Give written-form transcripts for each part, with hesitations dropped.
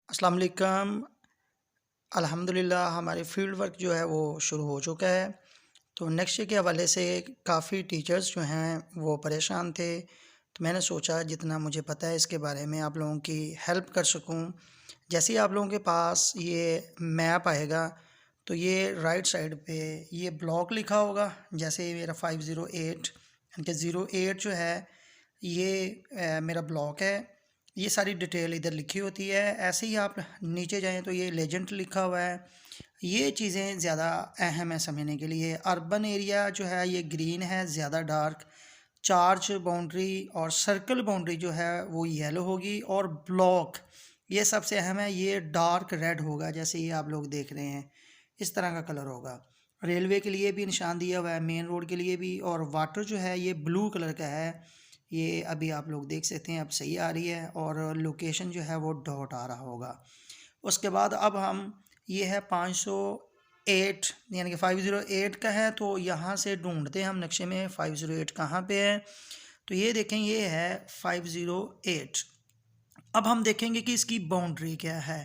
अस्सलाम वालेकुम। अल्हम्दुलिल्लाह हमारे फ़ील्ड वर्क जो है वो शुरू हो चुका है। तो नेक्स्ट ईयर के हवाले से काफ़ी टीचर्स जो हैं वो परेशान थे। तो मैंने सोचा जितना मुझे पता है इसके बारे में आप लोगों की हेल्प कर सकूं। जैसे ही आप लोगों के पास ये मैप आएगा तो ये राइट साइड पे ये ब्लॉक लिखा होगा। जैसे मेरा 508 यानी कि 08 जो है ये मेरा ब्लॉक है। ये सारी डिटेल इधर लिखी होती है। ऐसे ही आप नीचे जाएं तो ये लेजेंड लिखा हुआ है। ये चीज़ें ज़्यादा अहम है समझने के लिए। अर्बन एरिया जो है ये ग्रीन है, ज़्यादा डार्क। चार्ज बाउंड्री और सर्कल बाउंड्री जो है वो येलो होगी। और ब्लॉक ये सबसे अहम है, ये डार्क रेड होगा। जैसे ये आप लोग देख रहे हैं इस तरह का कलर होगा। रेलवे के लिए भी निशान दिया हुआ है, मेन रोड के लिए भी। और वाटर जो है ये ब्लू कलर का है। ये अभी आप लोग देख सकते हैं, अब सही आ रही है। और लोकेशन जो है वो डॉट आ रहा होगा। उसके बाद अब हम ये है 508 यानी कि 508 का है। तो यहाँ से ढूंढते हैं हम नक्शे में 508 कहाँ पे है। तो ये देखें ये है 508। अब हम देखेंगे कि इसकी बाउंड्री क्या है।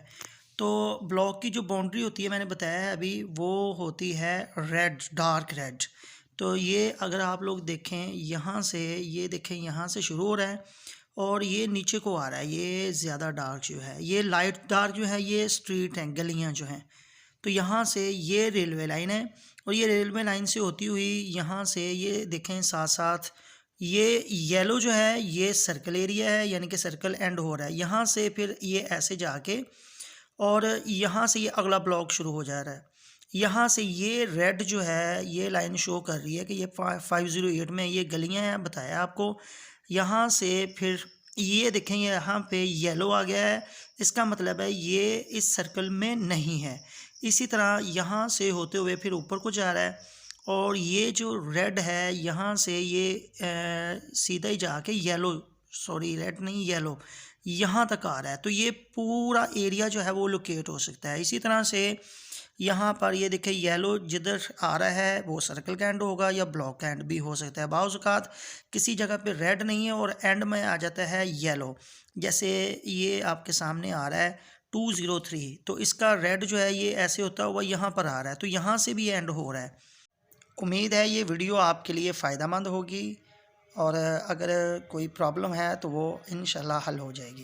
तो ब्लॉक की जो बाउंड्री होती है मैंने बताया है अभी, वो होती है रेड, डार्क रेड। तो ये अगर आप लोग देखें यहाँ से, ये देखें यहाँ से शुरू हो रहा है और ये नीचे को आ रहा है। ये ज़्यादा डार्क जो है, ये लाइट डार्क जो है ये स्ट्रीट हैं, गलियाँ जो हैं। तो यहाँ से ये रेलवे लाइन है और ये रेलवे लाइन से होती हुई यहाँ से ये देखें साथ साथ ये येलो जो है ये सर्कल एरिया है, यानी कि सर्कल एंड हो रहा है। यहाँ से फिर ये ऐसे जाके और यहाँ से ये अगला ब्लॉक शुरू हो जा रहा है। यहाँ से ये रेड जो है ये लाइन शो कर रही है कि ये 508 में ये गलियाँ हैं, बताया आपको। यहाँ से फिर ये देखें यहाँ पे येलो आ गया है, इसका मतलब है ये इस सर्कल में नहीं है। इसी तरह यहाँ से होते हुए फिर ऊपर को जा रहा है और ये जो रेड है यहाँ से ये सीधा ही जाके येलो, सॉरी रेड नहीं येलो, यहाँ तक आ रहा है। तो ये पूरा एरिया जो है वो लोकेट हो सकता है। इसी तरह से यहाँ पर ये देखें येलो जिधर आ रहा है वो सर्कल का एंड होगा या ब्लॉक का एंड भी हो सकता है। बाज़ औक़ात किसी जगह पे रेड नहीं है और एंड में आ जाता है येलो। जैसे ये आपके सामने आ रहा है 203, तो इसका रेड जो है ये ऐसे होता हुआ यहाँ पर आ रहा है, तो यहाँ से भी एंड हो रहा है। उम्मीद है ये वीडियो आपके लिए फ़ायदेमंद होगी और अगर कोई प्रॉब्लम है तो वो इंशाल्लाह हल हो जाएगी।